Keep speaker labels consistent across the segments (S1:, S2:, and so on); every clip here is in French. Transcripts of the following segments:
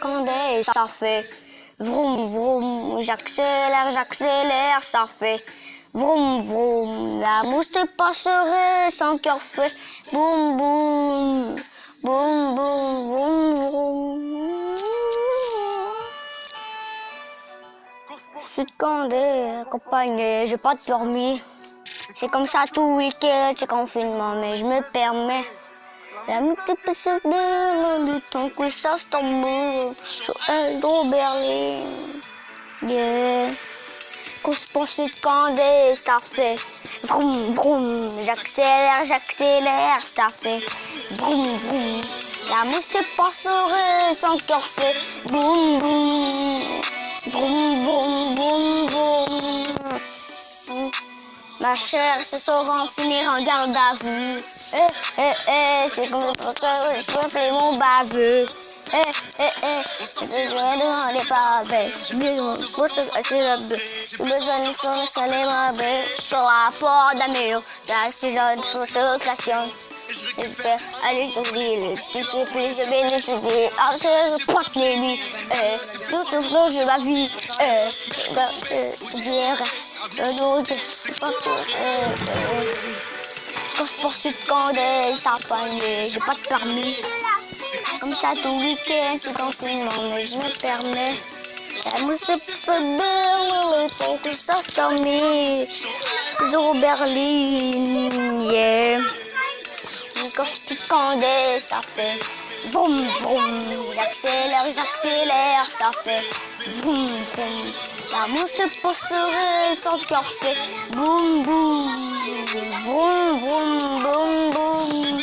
S1: Condé, ça fait vroom vroom, j'accélère, ça fait vroom vroom. La mouche te passerait sans cœur fait boum boum, boum boum, boum boum. Je suis de Condé, accompagné, j'ai pas de permis. C'est comme ça tout week-end, c'est confinement, mais je me permets. La multiple se déroule, le temps que ça se tombe sur un gros Berlin. Yeah. Quand je pense de Condé, ça fait vroom vroom. J'accélère, ça fait vroom vroom. La mouche te passerait sans cœur fait boum boum. Vroom vroom boum boum. Ma chère, ce soir on finir en garde à vue. C'est comme je fais mon baveux. Je dois demander pardon. J'ai besoin de faire le salé mauvais. Sur la porte d'amour, dans ces heures de photoclassion. J'espère aller sur l'île, si tu fais, je vais les sauver. Je porte les nuits, tout le long de ma vie. Quand je poursuis de Condé, ça panier, j'ai pas de permis. Comme ça tout week-end, c'est confinement, mais je me permets. La mousse peut beurre, le temps que ça se termine. C'est au Berlin, yeah. Quand je suis de Condé, ça fait vroom vroom. J'accélère, ça fait vroom vroom. La mouche te passerait sans cœur fait boum boum. Vroom vroom boum boum.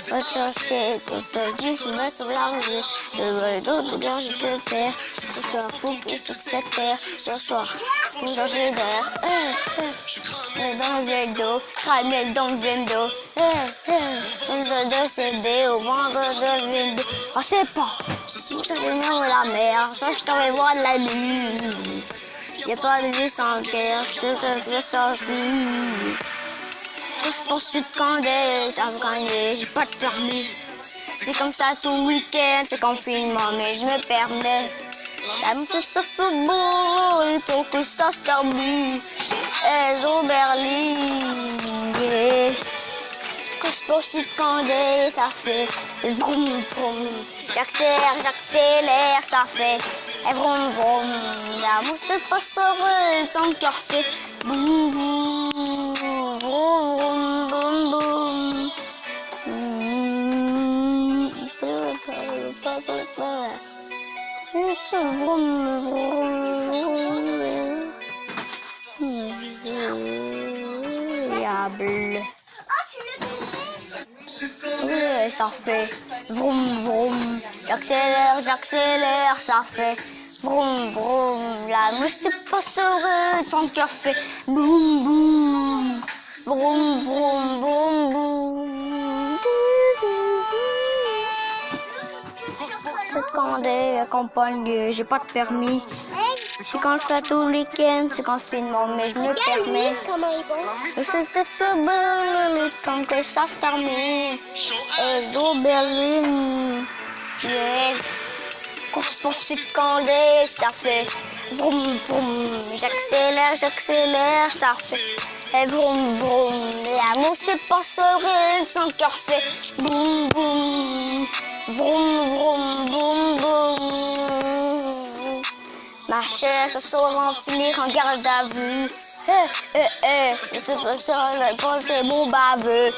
S1: Va chercher, quand t'as dit que me sauve la rue. D'autres gars, je te perds. Ce soir, faut que sur cette terre. Ce soir, faut changer d'air. Dans le vélo, cramé dans le vélo. On veut décéder au ventre de vélo. Oh, c'est pas. Je vais venir de la mer. Je t'avais voir de la lune. Y'a pas de vie sans guerre, je te fais sortir. Je poursuis de Condé, j'ai gagné, j'ai pas de permis. C'est comme ça tout week-end, c'est confinement, mais je me permets. La mouche se fait beau, il faut que ça se termine. Elles ont Berlin, yeah. Quand je poursuis de Condé, ça fait vroom vroom. J'accélère, ça fait vroom vroom. La mouche te passerait sans cœur fait boum boum. Vroom vroom boum boum. Vroom vroom. Diable. Ça fait vroom vroom. J'accélère, ça fait vroom vroom. La mouche te passerait sans cœur fait boum boum. Vroom vroom boum boum. Condé, accompagné, j'ai pas de permis. C'est quand je fais tout le week-end, c'est confinement, mais je me permets. Je sais c'est fait beau, le temps que ça se termine. Je dois Berlin, yeah. Course poursuite de Condé, ça fait vroom vroom. J'accélère, ça fait vroom vroom. La mouche se passerait sans cœur fait boum boum. Vroom vroom boum boum. Ma chère, ce soir on finir en garde à vue. Je te fais mon baveux.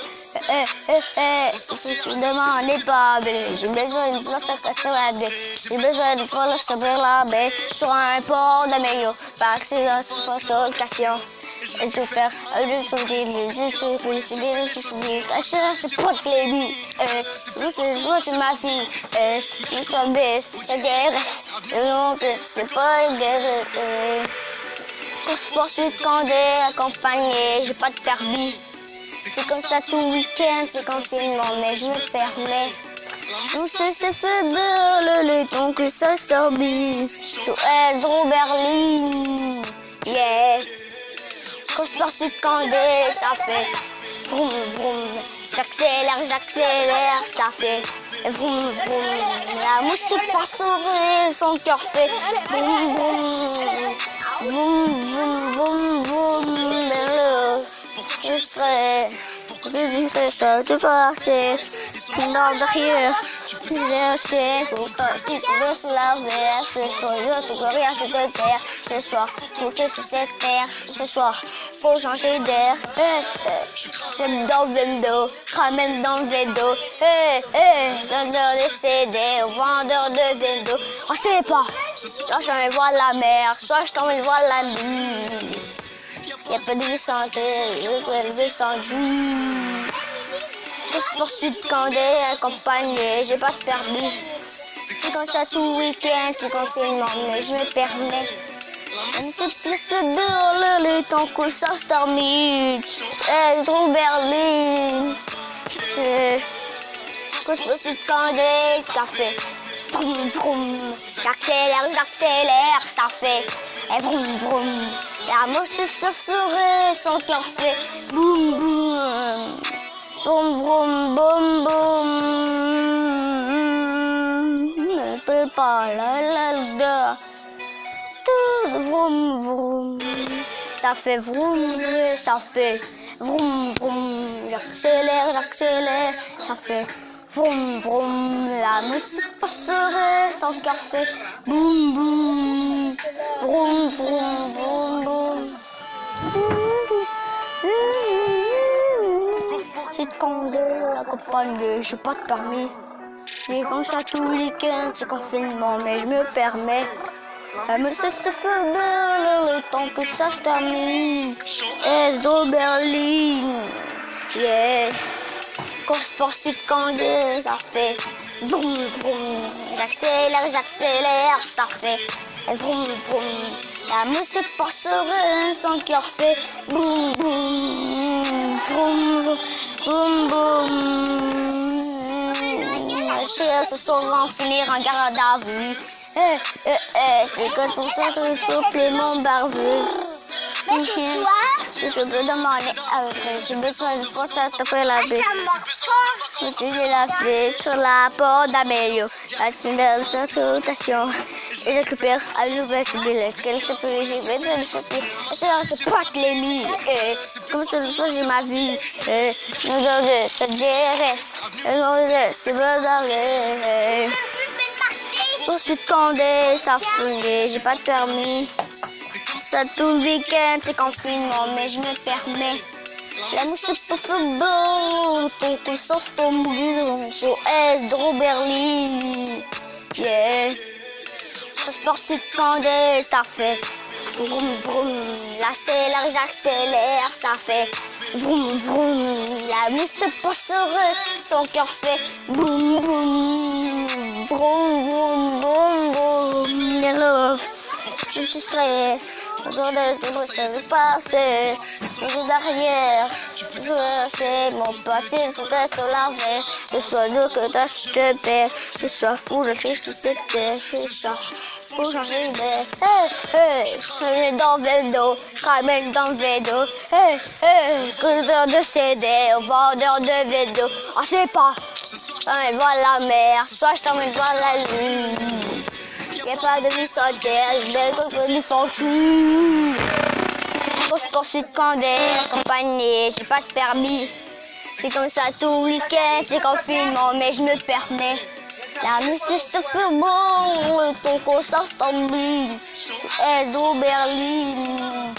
S1: Je demande pas, j'ai besoin d'une place à s'accéder. J'ai besoin d'une place à la baie. Sur un port d'Améo, par accident, sans occasion. Et tout faire, la chère, c'est pas de l'élu. C'est ma fille. C'est comme des, c'est guerre. C'est pas une guerre. Je poursuis de Condé, accompagné, j'ai pas de permis. C'est comme ça tout week-end, c'est confinement, mais je me permets. On sait c'est fait beurre, le temps que ça se termine. Sur Edro Berlin, yeah. Quand je poursuis de Condé, ça fait vroom vroom. J'accélère, j'accélère, ça fait vroom vroom. La mouche qui passe sur son cœur fait vroom vroom. Vroom vroom vroom vroom. Je serai ça, tu partais dans derrière. Je sais pour toi, tu veux se laver. Ce soir, je te rien, je te perds. Ce soir, faut que sur cette terre. Ce soir, faut changer d'air. J'aime dans le vélo, ramène dans le vélo. Vendeur de CD, vendeur de vélo. On sait pas, soit je t'emmène voir la mer, soit je t'emmène voir la lune. Y'a pas de vie sans terre, je vais sans vie. Course poursuite quand des accompagnés, j'ai pas de permis. C'est comme ça tout week-end, c'est confinement, mais je me permets. Même si c'est faible, le temps que ça se termine. Trop Berlin. Course poursuite quand des cafés. Vroom vroom. J'accélère, j'accélère, ça fait. Et vroom vroom. La mouche se sourit, son cœur fait boum boum. Boum boum boum boum. Ne peux pas la. Vroom vroom. Ça fait vroom, ça fait vroom vroom. J'accélère, j'accélère, ça fait vroom vroom. La mouche se son cœur fait boum boum. Vroom vroom boum boum. C'est quand la campagne, j'ai pas de permis. C'est comme ça tout le week-end, c'est confinement, mais je me permets. Mais ça se fait bien le temps que ça se termine. S2 Berlin, yeah. Course poursuite quand ça fait vroom vroom. J'accélère, j'accélère, ça fait vroom vroom. La mouche te passerait, son cœur fait boum boum. Vroom boum boum. Ce soir on va finir en garde à vue. C'est que pour ça que le supplément barbeux. Je te peux demander avec j'ai besoin de pour ça te fait la baie. Je suis la baie sur la porte d'Amélio. Accélère sa rotation. Et je récupère à l'ouvert billet. Quel se peut j'ai besoin de sortir. Je te porte les nuits. Comme ça le soir j'ai ma vie. Nous avons le DRS. C'est bon dans les. Poursuite condé, ça fondait, j'ai pas de permis. Ça tout le week-end, c'est confinement, mais je me permets. La musique se fait beau, ton coup sauce ton mur, au S, Berlin. Yeah. Poursuite condé, ça fait vroom vroom. J'accélère, j'accélère, ça fait vroom vroom. La musique passerait, son cœur fait boum boum. Vroom vroom boum boum. Hello. Je suis stressé, je veux passer, je suis derrière, je sais, mon pote, il faut que se laver, ce soit nous que je te perds, ce soit fou, je suis sur cette terre, ce soit fou, changer d'air, je mets dans le vélo, je ramène dans le vélo, vendeur de CD, vendeur de vélo, on sait pas, je t'emmène voir la mer, soit je t'emmène voir la lune. Y'a pas de vie sans terre, je vais vie sans cul. Course poursuite quand des accompagnés, j'ai pas de permis. C'est comme ça tout le week-end, c'est confinement, mais je me permets. La musique se fait bon, ton concert s'embille. S2 Berlin,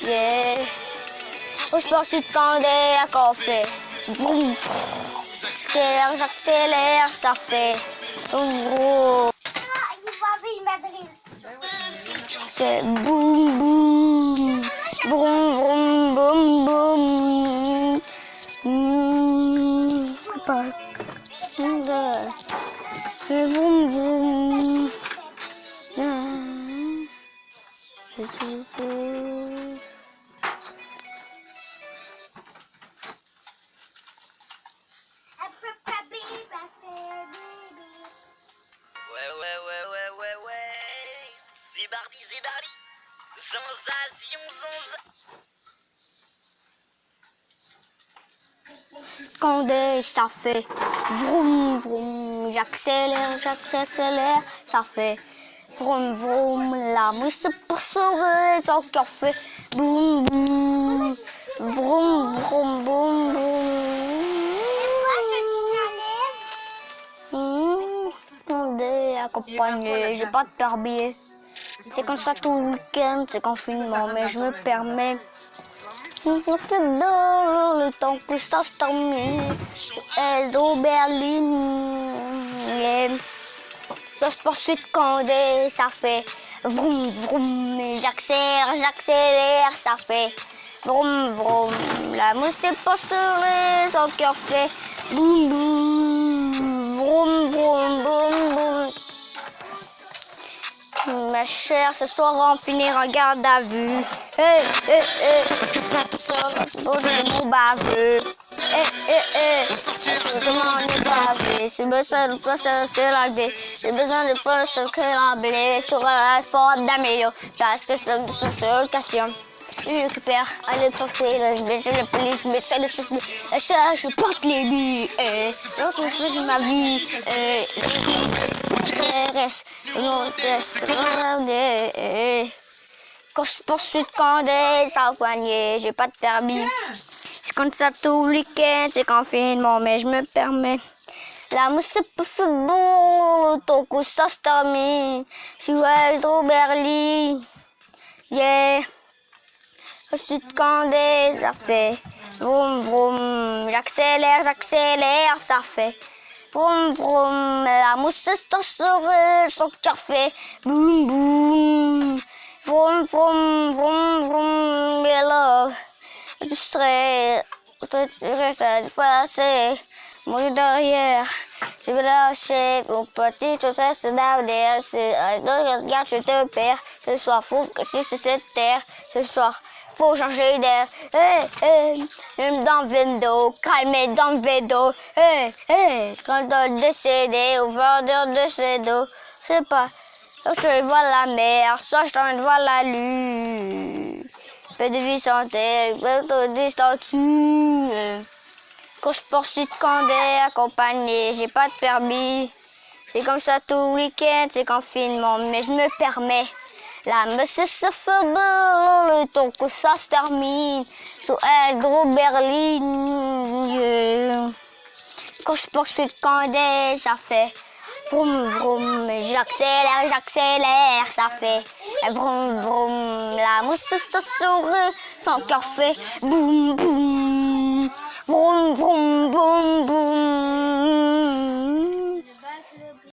S1: yeah. Course poursuite quand des accompagnés. J'accélère, j'accélère, ça fait gros. C'est boum boum, boum boum boum boum. Pas de boum boum.
S2: Ouais. Zébardi.
S1: Condé, ça fait vroom vroom, j'accélère, j'accélère, ça fait vroom vroom, la mousse pour sauver son cœur fait boum boum, vroom vroom boum boum. Condé, accompagné, j'ai pas de permis. C'est comme ça tout le week-end, c'est confinement, mais je me permets. Le temps que ça se termine, au Berlin, la poursuite Condé, ça fait vroom vroom, j'accélère, j'accélère, ça fait vroom vroom, la mousse est pas sur son cœur fait boum boum, vroom vroom, boum boum. Ma chère, ce soir on finira en garde à vue. Mon baveux. Comment on est bavé? C'est besoin de pas se laver. J'ai besoin de pas se cramer sur la sport d'Amélio. J'ai cette occasion. Je récupère, allez passer, le police, mais ça le souffle. Je porte les buts, l'autre chose de ma vie, quand je poursuis Condé, sans poignet, j'ai pas de permis. C'est comme ça tout le week-end, c'est confinement, mais je me permets. La musique fait bon, ton coup ça se termine. Je suis au Berlin, yeah. Poursuite Condé, ça fait vroom vroom, j'accélère, j'accélère, ça fait vroom vroom, la mousse est sur son cœur fait boum boum, vroom vroom, vroom vroom, et là, tu restes passé, mon derrière, je vais lâcher mon petit, tout ça c'est d'avenir, regarde, je te perds, ce soir, faut que je suis sur cette terre, ce soir. Faut changer d'air, dans le vélo, calmer dans le vélo, quand on décédé, au vendeur de ses dos, c'est pas, soit je vois la mer, soit je vois la lune, fais de vie santé, dessus, quand je poursuis Condé, accompagné, j'ai pas de permis, c'est comme ça tout le week-end, c'est confinement, mais je me permets. La messe se fait le temps que ça se termine sur gros Berlin. Quand je poursuis Condé, ça fait vroom vroom, j'accélère, j'accélère, ça fait vroom vroom. La mousse se sourit, son cœur fait boum boum, vroom vroom, boum boum.